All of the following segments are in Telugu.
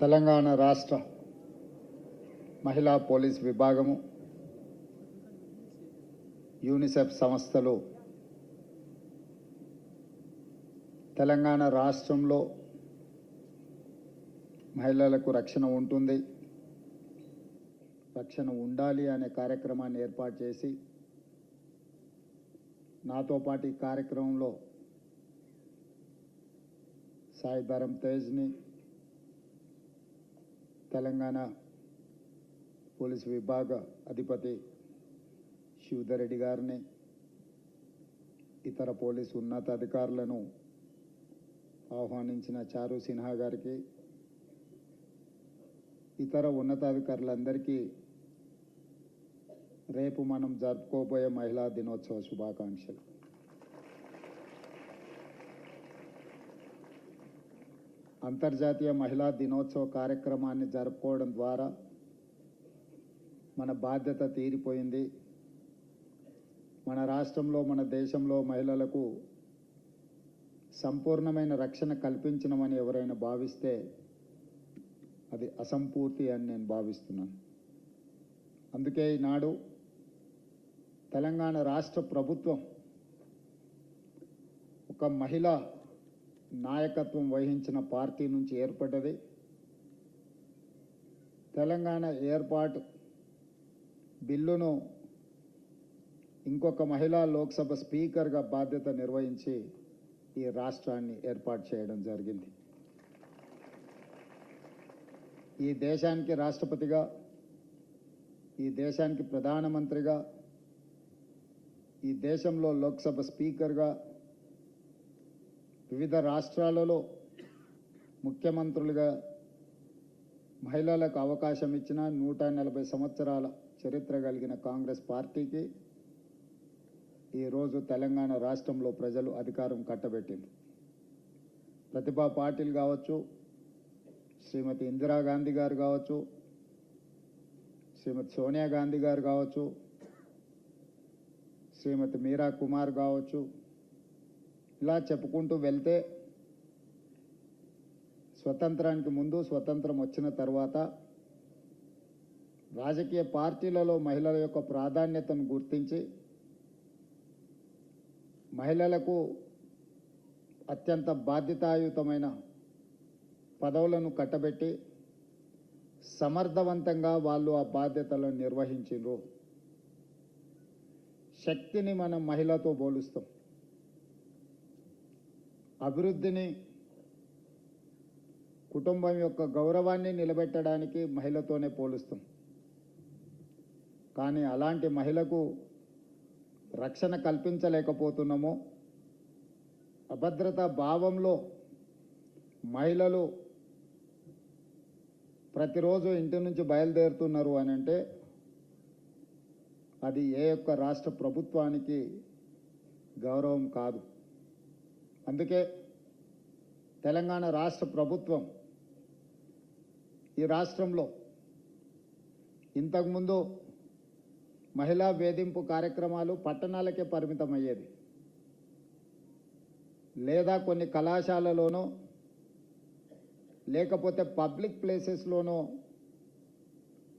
తెలంగాణ రాష్ట్ర మహిళా పోలీస్ విభాగము యూనిసెఫ్ సంస్థలు తెలంగాణ రాష్ట్రంలో మహిళలకు రక్షణ ఉంటుంది, రక్షణ ఉండాలి అనే కార్యక్రమాన్ని ఏర్పాటు చేసి నాతో పాటు ఈ కార్యక్రమంలో సాయి ధరమ్ తేజ్ని, తెలంగాణ పోలీస్ విభాగ అధిపతి శివధర్ రెడ్డి గారిని, ఇతర పోలీసు ఉన్నతాధికారులను ఆహ్వానించిన చారు సిన్హా గారికి, ఇతర ఉన్నతాధికారులందరికీ రేపు మనం జరుపుకోబోయే మహిళా దినోత్సవ శుభాకాంక్షలు. అంతర్జాతీయ మహిళా దినోత్సవ కార్యక్రమాన్ని జరుపుకోవడం ద్వారా మన బాధ్యత తీరిపోయింది. మన రాష్ట్రంలో, మన దేశంలో మహిళలకు సంపూర్ణమైన రక్షణ కల్పించమని ఎవరైనా భావిస్తే అది అసంపూర్తి అని నేను భావిస్తున్నాను. అందుకే ఈనాడు తెలంగాణ రాష్ట్ర ప్రభుత్వం ఒక మహిళ నాయకత్వం వహించిన పార్టీ నుంచి ఏర్పడ్డది. తెలంగాణ ఏర్పాటు బిల్లును ఇంకొక మహిళా లోక్సభ స్పీకర్గా బాధ్యత నిర్వహించి ఈ రాష్ట్రాన్ని ఏర్పాటు చేయడం జరిగింది. ఈ దేశానికి రాష్ట్రపతిగా, ఈ దేశానికి ప్రధానమంత్రిగా, ఈ దేశంలో లోక్సభ స్పీకర్గా, వివిధ రాష్ట్రాలలో ముఖ్యమంత్రులుగా మహిళలకు అవకాశం ఇచ్చిన 140 సంవత్సరాల చరిత్ర కలిగిన కాంగ్రెస్ పార్టీకి ఈరోజు తెలంగాణ రాష్ట్రంలో ప్రజలు అధికారం కట్టబెట్టింది. ప్రతిభా పాటిల్ కావచ్చు, శ్రీమతి ఇందిరాగాంధీ గారు కావచ్చు, శ్రీమతి సోనియా గాంధీ గారు కావచ్చు, శ్రీమతి మీరా కుమార్ కావచ్చు, ఇలా చెప్పుకుంటూ వెళ్తే స్వతంత్రానికి ముందు, స్వతంత్రం వచ్చిన తర్వాత రాజకీయ పార్టీలలో మహిళల యొక్క ప్రాధాన్యతను గుర్తించి మహిళలకు అత్యంత బాధ్యతాయుతమైన పదవులను కట్టబెట్టి సమర్థవంతంగా వాళ్ళు ఆ బాధ్యతలను నిర్వహించారు. శక్తిని మనం మహిళతో పోలుస్తాం, అభివృద్ధిని, కుటుంబం యొక్క గౌరవాన్ని నిలబెట్టడానికి మహిళతోనే పోలుస్తాం. కానీ అలాంటి మహిళకు రక్షణ కల్పించలేకపోతున్నాము. అభద్రతా భావంలో మహిళలు ప్రతిరోజు ఇంటి నుంచి బయలుదేరుతున్నారు అని అంటే అది ఏ యొక్క రాష్ట్ర ప్రభుత్వానికి గౌరవం కాదు. అందుకే తెలంగాణ రాష్ట్ర ప్రభుత్వం ఈ రాష్ట్రంలో ఇంతకుముందు మహిళా వేధింపు కార్యక్రమాలు పట్టణాలకే పరిమితమయ్యేది, లేదా కొన్ని కళాశాలలోనో లేకపోతే పబ్లిక్ ప్లేసెస్లోనో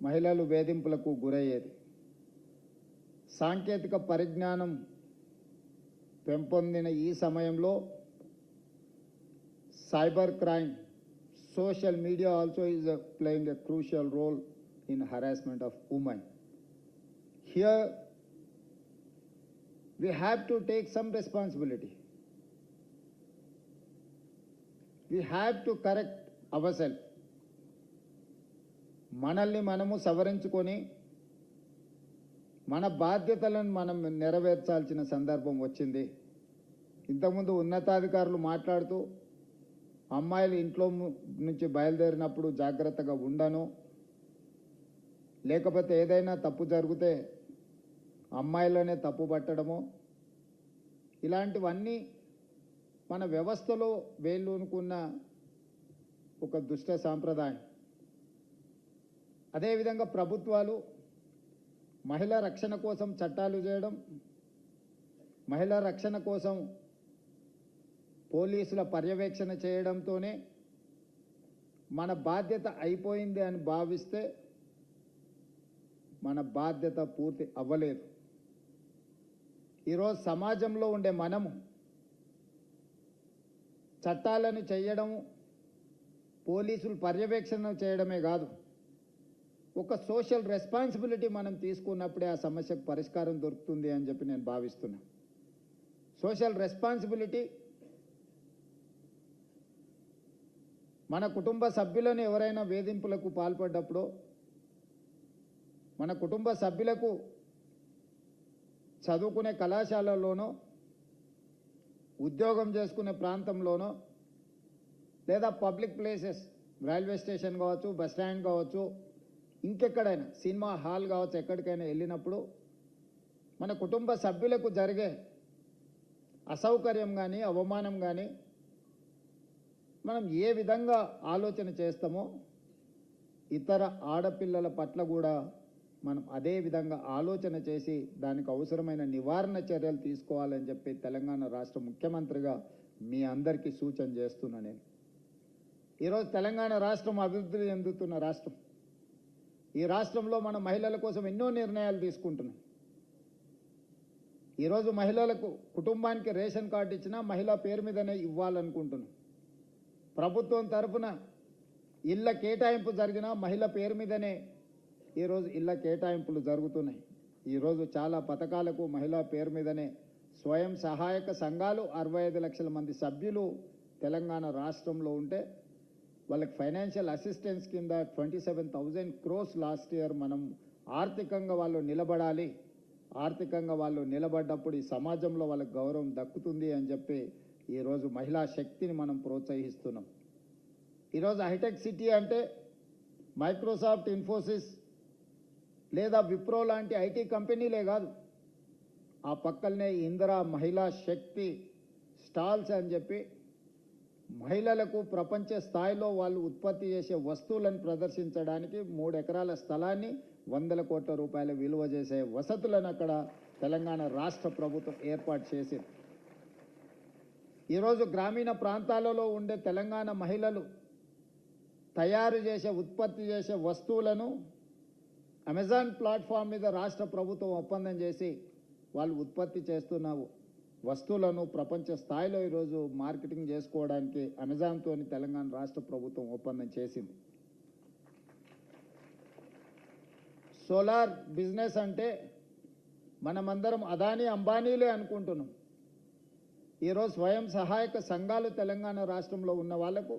మహిళలు వేధింపులకు గురయ్యేది. సాంకేతిక పరిజ్ఞానం పెంపొందిన ఈ సమయంలో cyber crime, social media also is playing a crucial role in harassment of women. Here we have to take some responsibility. We have to correct ourselves. మనల్ని మనము సవరించుకొని మన బాధ్యతలను మనం నెరవేర్చాల్సిన సందర్భం వచ్చింది. ఇంతకుముందు ఉన్నతాధికారులు మాట్లాడుతూ అమ్మాయిలు ఇంట్లో నుంచి బయలుదేరినప్పుడు జాగ్రత్తగా ఉండను, లేకపోతే ఏదైనా తప్పు జరిగితే అమ్మాయిలనే తప్పు పట్టడము, ఇలాంటివన్నీ మన వ్యవస్థలో వేళ్ళూనుకున్న ఒక దుష్ట సాంప్రదాయం. అదేవిధంగా ప్రభుత్వాలు మహిళా రక్షణ కోసం చట్టాలు చేయడం, మహిళా రక్షణ కోసం పోలీసుల పర్యవేక్షణ చేయడంతోనే మన బాధ్యత అయిపోయింది అని భావిస్తే మన బాధ్యత పూర్తి అవ్వలేదు. ఈరోజు సమాజంలో ఉండే మనము చట్టాలను చేయడము, పోలీసులు పర్యవేక్షణ చేయడమే కాదు, ఒక సోషల్ రెస్పాన్సిబిలిటీ మనం తీసుకున్నప్పుడే ఆ సమస్యకు పరిష్కారం దొరుకుతుంది అని చెప్పి నేను భావిస్తున్నా. సోషల్ రెస్పాన్సిబిలిటీ మన కుటుంబ సభ్యులను ఎవరైనా వేధింపులకు పాల్పడ్డప్పుడు, మన కుటుంబ సభ్యులకు చదువుకునే కళాశాలలోనో, ఉద్యోగం చేసుకునే ప్రాంతంలోనో, లేదా పబ్లిక్ ప్లేసెస్ రైల్వే స్టేషన్ కావచ్చు, బస్ స్టాండ్ కావచ్చు, ఇంకెక్కడైనా సినిమా హాల్ కావచ్చు, ఎక్కడికైనా వెళ్ళినప్పుడు మన కుటుంబ సభ్యులకు జరిగే అసౌకర్యం కానీ అవమానం కానీ మనం ఏ విధంగా ఆలోచన చేస్తామో ఇతర ఆడపిల్లల పట్ల కూడా మనం అదే విధంగా ఆలోచన చేసి దానికి అవసరమైన నివారణ చర్యలు తీసుకోవాలని చెప్పి తెలంగాణ రాష్ట్ర ముఖ్యమంత్రిగా మీ అందరికీ సూచన చేస్తున్నా. నేను ఈరోజు తెలంగాణ రాష్ట్రం అభివృద్ధి చెందుతున్న రాష్ట్రం. ఈ రాష్ట్రంలో మన మహిళల కోసం ఎన్నో నిర్ణయాలు తీసుకుంటున్నాం. ఈరోజు మహిళలకు కుటుంబానికి రేషన్ కార్డు ఇచ్చినా మహిళా పేరు మీదనే ఇవ్వాలనుకుంటున్నాం. ప్రభుత్వం తరఫున ఇళ్ల కేటాయింపు జరిగినా మహిళ పేరు మీదనే ఈరోజు ఇళ్ల కేటాయింపులు జరుగుతున్నాయి. ఈరోజు చాలా పథకాలకు మహిళా పేరు మీదనే స్వయం సహాయక సంఘాలు 65 లక్షల మంది సభ్యులు తెలంగాణ రాష్ట్రంలో ఉంటే వాళ్ళకి ఫైనాన్షియల్ అసిస్టెన్స్ కింద 27,000 crores లాస్ట్ ఇయర్ మనం ఆర్థికంగా వాళ్ళు నిలబడాలి, ఆర్థికంగా వాళ్ళు నిలబడ్డప్పుడు ఈ సమాజంలో వాళ్ళకి గౌరవం దక్కుతుంది అని చెప్పి ఈరోజు మహిళా శక్తిని మనం ప్రోత్సహిస్తున్నాం. ఈరోజు హైటెక్ సిటీ అంటే మైక్రోసాఫ్ట్, ఇన్ఫోసిస్ లేదా విప్రో లాంటి ఐటీ కంపెనీలే కాదు, ఆ పక్కనే ఇందిరా మహిళా శక్తి స్టాల్స్ అని చెప్పి మహిళలకు ప్రపంచ స్థాయిలో వాళ్ళు ఉత్పత్తి చేసే వస్తువులను ప్రదర్శించడానికి 3 ఎకరాల స్థలాన్ని 100 కోట్ల రూపాయల విలువ చేసే వసతులను అక్కడ తెలంగాణ రాష్ట్ర ప్రభుత్వం ఏర్పాటు చేసింది. ఈరోజు గ్రామీణ ప్రాంతాలలో ఉండే తెలంగాణ మహిళలు తయారు చేసే ఉత్పత్తి చేసే వస్తువులను అమెజాన్ ప్లాట్ఫామ్ మీద రాష్ట్ర ప్రభుత్వం ఒప్పందం చేసి వాళ్ళు ఉత్పత్తి చేస్తున్న వస్తువులను ప్రపంచ స్థాయిలో ఈరోజు మార్కెటింగ్ చేసుకోవడానికి అమెజాన్తో తెలంగాణ రాష్ట్ర ప్రభుత్వం ఒప్పందం చేసింది. సోలార్ బిజినెస్ అంటే మనమందరం అదానీ అంబానీలే అనుకుంటున్నాం. ఈరోజు స్వయం సహాయక సంఘాలు తెలంగాణ రాష్ట్రంలో ఉన్న వాళ్లకు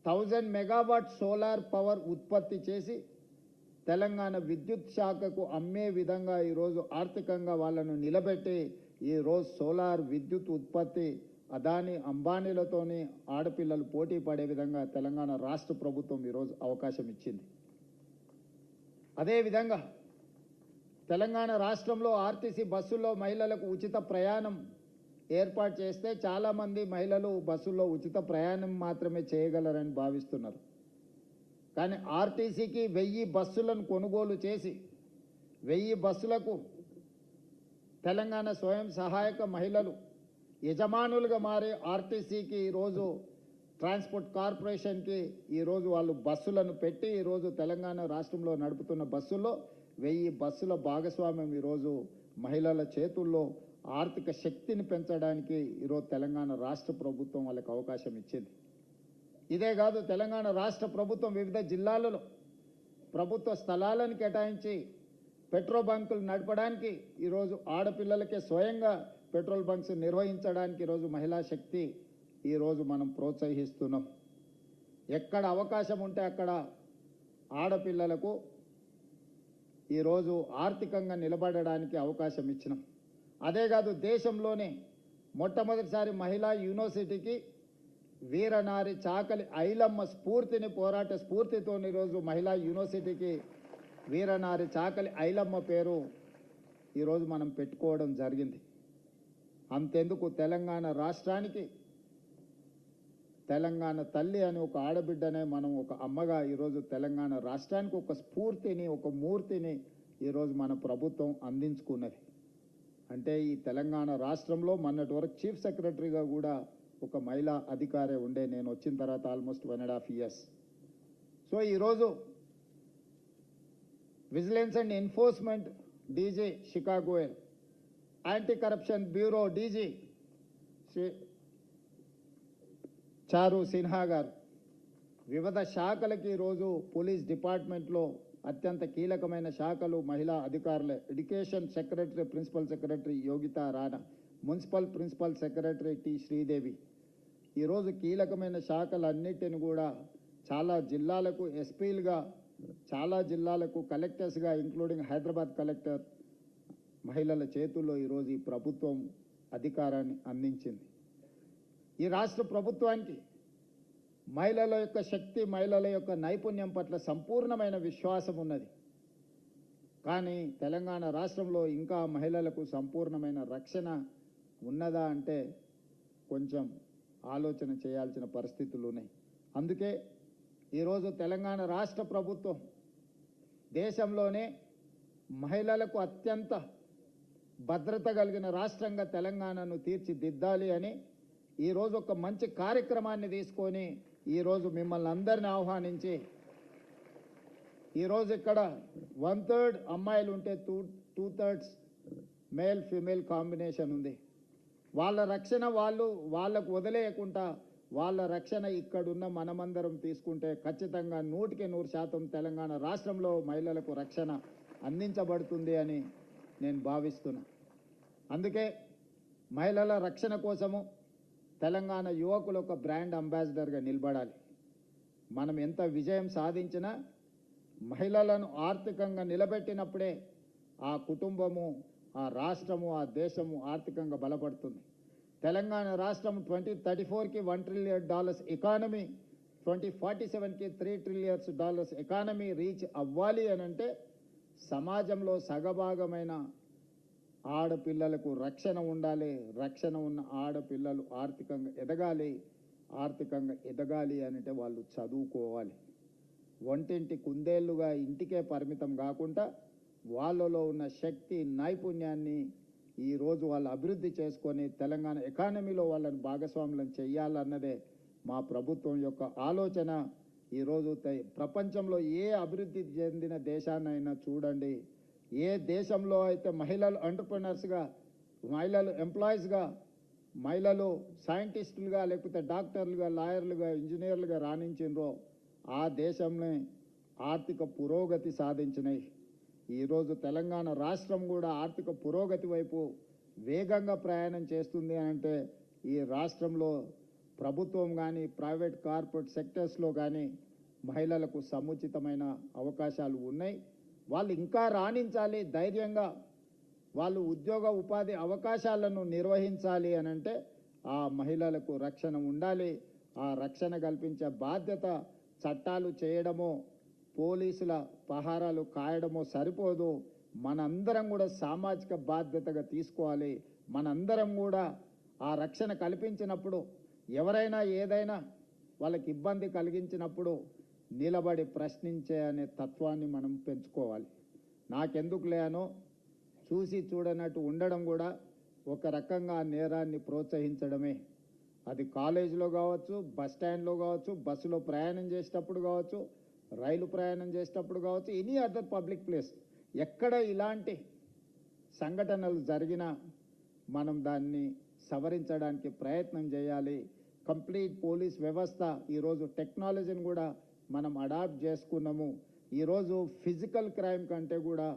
1000 మెగావాట్ సోలార్ పవర్ ఉత్పత్తి చేసి తెలంగాణ విద్యుత్ శాఖకు అమ్మే విధంగా ఈరోజు ఆర్థికంగా వాళ్ళను నిలబెట్టి ఈరోజు సోలార్ విద్యుత్ ఉత్పత్తి అదానీ అంబానీలతోని ఆడపిల్లలు పోటీ పడే విధంగా తెలంగాణ రాష్ట్ర ప్రభుత్వం ఈరోజు అవకాశం ఇచ్చింది. అదేవిధంగా తెలంగాణ రాష్ట్రంలో ఆర్టీసీ బస్సుల్లో మహిళలకు ఉచిత ప్రయాణం ఏర్పాటు చేస్తే చాలామంది మహిళలు బస్సుల్లో ఉచిత ప్రయాణం మాత్రమే చేయగలరని భావిస్తున్నారు. కానీ ఆర్టీసీకి 1000 బస్సులను కొనుగోలు చేసి 1000 బస్సులకు తెలంగాణ స్వయం సహాయక మహిళలు యజమానులుగా మారి ఆర్టీసీకి ఈరోజు ట్రాన్స్పోర్ట్ కార్పొరేషన్కి ఈరోజు వాళ్ళు బస్సులను పెట్టి ఈరోజు తెలంగాణ రాష్ట్రంలో నడుపుతున్న బస్సుల్లో 1000 బస్సుల భాగస్వామ్యం ఈరోజు మహిళల చేతుల్లో ఆర్థిక శక్తిని పెంచడానికి ఈరోజు తెలంగాణ రాష్ట్ర ప్రభుత్వం వాళ్ళకి అవకాశం ఇచ్చింది. ఇదే కాదు, తెలంగాణ రాష్ట్ర ప్రభుత్వం వివిధ జిల్లాలలో ప్రభుత్వ స్థలాలను కేటాయించి పెట్రోల్ బంకులు నడపడానికి ఈరోజు ఆడపిల్లలకే స్వయంగా పెట్రోల్ బంక్స్ నిర్వహించడానికి ఈరోజు మహిళా శక్తి ఈరోజు మనం ప్రోత్సహిస్తున్నాం. ఎక్కడ అవకాశం ఉంటే అక్కడ ఆడపిల్లలకు ఈరోజు ఆర్థికంగా నిలబడడానికి అవకాశం ఇచ్చినాం. అదే కాదు, దేశంలోనే మొట్టమొదటిసారి మహిళా యూనివర్సిటీకి వీరనారి చాకలి ఐలమ్మ స్ఫూర్తిని, పోరాట స్ఫూర్తితో ఈరోజు మహిళా యూనివర్సిటీకి వీరనారి చాకలి ఐలమ్మ పేరు ఈరోజు మనం పెట్టుకోవడం జరిగింది. అంతెందుకు, తెలంగాణ రాష్ట్రానికి తెలంగాణ తల్లి అని ఒక ఆడబిడ్డనే మనం ఒక అమ్మగా ఈరోజు తెలంగాణ రాష్ట్రానికి ఒక స్ఫూర్తిని, ఒక మూర్తిని ఈరోజు మన ప్రభుత్వం అందించుకున్నది. అంటే ఈ తెలంగాణ రాష్ట్రంలో మొన్నటి వరకు చీఫ్ సెక్రటరీగా కూడా ఒక మహిళా అధికారే ఉండే. నేను వచ్చిన తర్వాత ఆల్మోస్ట్ 1.5 years. సో ఈరోజు విజిలెన్స్ అండ్ ఎన్ఫోర్స్మెంట్ డీజీ షికాగో, anti corruption bureau DG Shri Charu Sinha గారు, వివిధ శాఖలకి ఈరోజు పోలీస్ డిపార్ట్మెంట్లో అత్యంత కీలకమైన శాఖలు మహిళా అధికారులే. Education secretary, principal secretary Yogita Rana, municipal principal secretary T Sridevi. ఈరోజు కీలకమైన శాఖలన్నిటిని కూడా చాలా జిల్లాలకు ఎస్పీలుగా, చాలా జిల్లాలకు కలెక్టర్స్గా, ఇంక్లూడింగ్ హైదరాబాద్ కలెక్టర్ మహిళల చేతుల్లో ఈరోజు ఈ ప్రభుత్వం అధికారాన్ని అందించింది. ఈ రాష్ట్ర ప్రభుత్వానికి మహిళల యొక్క శక్తి, మహిళల యొక్క నైపుణ్యం పట్ల సంపూర్ణమైన విశ్వాసం ఉన్నది. కానీ తెలంగాణ రాష్ట్రంలో ఇంకా మహిళలకు సంపూర్ణమైన రక్షణ ఉన్నదా అంటే కొంచెం ఆలోచన చేయాల్సిన పరిస్థితులు ఉన్నాయి. అందుకే ఈరోజు తెలంగాణ రాష్ట్ర ప్రభుత్వం దేశంలోనే మహిళలకు అత్యంత భద్రత కలిగిన రాష్ట్రంగా తెలంగాణను తీర్చిదిద్దాలి అని ఈరోజు ఒక మంచి కార్యక్రమాన్ని తీసుకొని ఈరోజు మిమ్మల్ని అందరిని ఆహ్వానించి, ఈరోజు ఇక్కడ 1/3 అమ్మాయిలు ఉంటే 2/3 మేల్ ఫీమేల్ కాంబినేషన్ ఉంది. వాళ్ళ రక్షణ వాళ్ళకు వదిలేయకుండా వాళ్ళ రక్షణ ఇక్కడున్న మనమందరం తీసుకుంటే ఖచ్చితంగా 100% తెలంగాణ రాష్ట్రంలో మహిళలకు రక్షణ అందించబడుతుంది అని నేను భావిస్తున్నా. అందుకే మహిళల రక్షణ కోసము తెలంగాణ యువకులు ఒక బ్రాండ్ అంబాసిడర్గా నిలబడాలి. మనం ఎంత విజయం సాధించినా మహిళలను ఆర్థికంగా నిలబెట్టినప్పుడే ఆ కుటుంబము, ఆ రాష్ట్రము, ఆ దేశము ఆర్థికంగా బలపడుతుంది. తెలంగాణ రాష్ట్రం 2034కి $1 trillion ఎకానమీ, 2047కి $3 trillion ఎకానమీ రీచ్ అవ్వాలి అని అంటే సమాజంలో సగభాగమైన ఆడపిల్లలకు రక్షణ ఉండాలి. రక్షణ ఉన్న ఆడపిల్లలు ఆర్థికంగా ఎదగాలి అంటే వాళ్ళు చదువుకోవాలి. వంటింటి కుందేళ్లుగా ఇంటికే పరిమితం కాకుండా వాళ్ళలో ఉన్న శక్తి, నైపుణ్యాన్ని ఈరోజు వాళ్ళు అభివృద్ధి చేసుకొని తెలంగాణ ఎకానమీలో వాళ్ళని భాగస్వాములను చేయాలన్నదే మా ప్రభుత్వం యొక్క ఆలోచన. ఈరోజు ప్రపంచంలో ఏ అభివృద్ధి చెందిన దేశాన్నైనా చూడండి, ఏ దేశంలో అయితే మహిళలు ఎంటర్‌ప్రెన్యూర్స్‌గా, మహిళలు ఎంప్లాయీస్‌గా, మహిళలు సైంటిస్టులుగా, లేకపోతే డాక్టర్లుగా, లాయర్లుగా, ఇంజనీర్లుగా రాణించిండ్రో ఆ దేశంలో ఆర్థిక పురోగతి సాధించినాయి. ఈరోజు తెలంగాణ రాష్ట్రం కూడా ఆర్థిక పురోగతి వైపు వేగంగా ప్రయాణం చేస్తుంది అంటే ఈ రాష్ట్రంలో ప్రభుత్వం కానీ, ప్రైవేట్ కార్పొరేట్ సెక్టర్స్లో కానీ మహిళలకు సముచితమైన అవకాశాలు ఉన్నాయి. వాళ్ళు ఇంకా రాణించాలి, ధైర్యంగా వాళ్ళు ఉద్యోగ ఉపాధి అవకాశాలను నిర్వహించాలి అని అంటే ఆ మహిళలకు రక్షణ ఉండాలి. ఆ రక్షణ కల్పించే బాధ్యత చట్టాలు చేయడమో, పోలీసుల పహారాలు కాయడమో సరిపోదు. మనందరం కూడా సామాజిక బాధ్యతగా తీసుకోవాలి. మనందరం కూడా ఆ రక్షణ కల్పించినప్పుడు, ఎవరైనా ఏదైనా వాళ్ళకి ఇబ్బంది కలిగించినప్పుడు నిలబడి ప్రశ్నించే అనే తత్వాన్ని మనం పెంచుకోవాలి. నాకెందుకులే అనో చూసి చూడనట్టు ఉండడం కూడా ఒక రకంగా నేరాన్ని ప్రోత్సహించడమే. అది కాలేజీలో కావచ్చు, బస్ స్టాండ్లో కావచ్చు, బస్సులో ప్రయాణం చేసేటప్పుడు కావచ్చు, రైలు ప్రయాణం చేసేటప్పుడు కావచ్చు, ఎనీ అదర్ పబ్లిక్ ప్లేస్, ఎక్కడ ఇలాంటి సంఘటనలు జరిగినా మనం దాన్ని సవరించడానికి ప్రయత్నం చేయాలి. కంప్లీట్ పోలీస్ వ్యవస్థ ఈరోజు టెక్నాలజీని కూడా మనం అడాప్ట్ చేసుకున్నాము. ఈరోజు ఫిజికల్ క్రైమ్ కంటే కూడా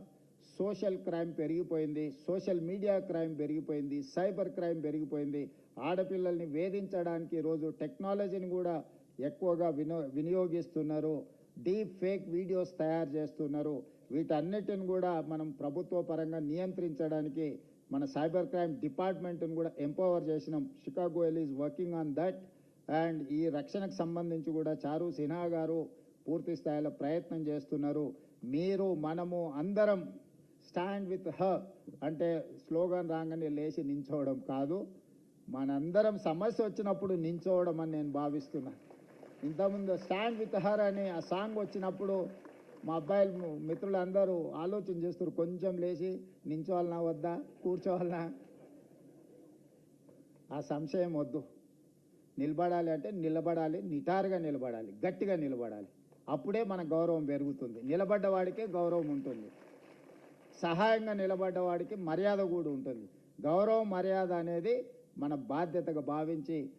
సోషల్ క్రైమ్ పెరిగిపోయింది, సోషల్ మీడియా క్రైమ్ పెరిగిపోయింది, సైబర్ క్రైమ్ పెరిగిపోయింది. ఆడపిల్లల్ని వేధించడానికి ఈరోజు టెక్నాలజీని కూడా ఎక్కువగా వినియోగిస్తున్నారు. డీప్ ఫేక్ వీడియోస్ తయారు చేస్తున్నారు. వీటన్నిటిని కూడా మనం ప్రభుత్వ పరంగా నియంత్రించడానికి మన సైబర్ క్రైమ్ డిపార్ట్మెంట్ని కూడా ఎంపవర్ చేసినాం. Chicago is working on that. And ఈ రక్షణకు సంబంధించి కూడా చారు సిన్హా గారు పూర్తి స్థాయిలో ప్రయత్నం చేస్తున్నారు. మీరు, మనము అందరం స్టాండ్ విత్ హర్ అంటే స్లోగన్ రాగానే లేచి నించోవడం కాదు, మనందరం సమస్య వచ్చినప్పుడు నించోవడం అని నేను భావిస్తున్నాను. ఇంతకుముందు స్టాండ్ విత్ హర్ అనే ఆ సాంగ్ వచ్చినప్పుడు మా అబ్బాయిలు మిత్రులందరూ ఆలోచన చేస్తారు, కొంచెం లేచి నించోవాలన్నా వద్దా, కూర్చోవాలన్నా, ఆ సంశయం వద్దు. నిలబడాలి అంటే నిలబడాలి, నిటారుగా నిలబడాలి, గట్టిగా నిలబడాలి. అప్పుడే మన గౌరవం పెరుగుతుంది. నిలబడ్డ వాడికే గౌరవం ఉంటుంది. సహాయంగా నిలబడ్డ వాడికి మర్యాద కూడా ఉంటుంది. గౌరవం మర్యాద అనేది మన బాధ్యతగా భావించి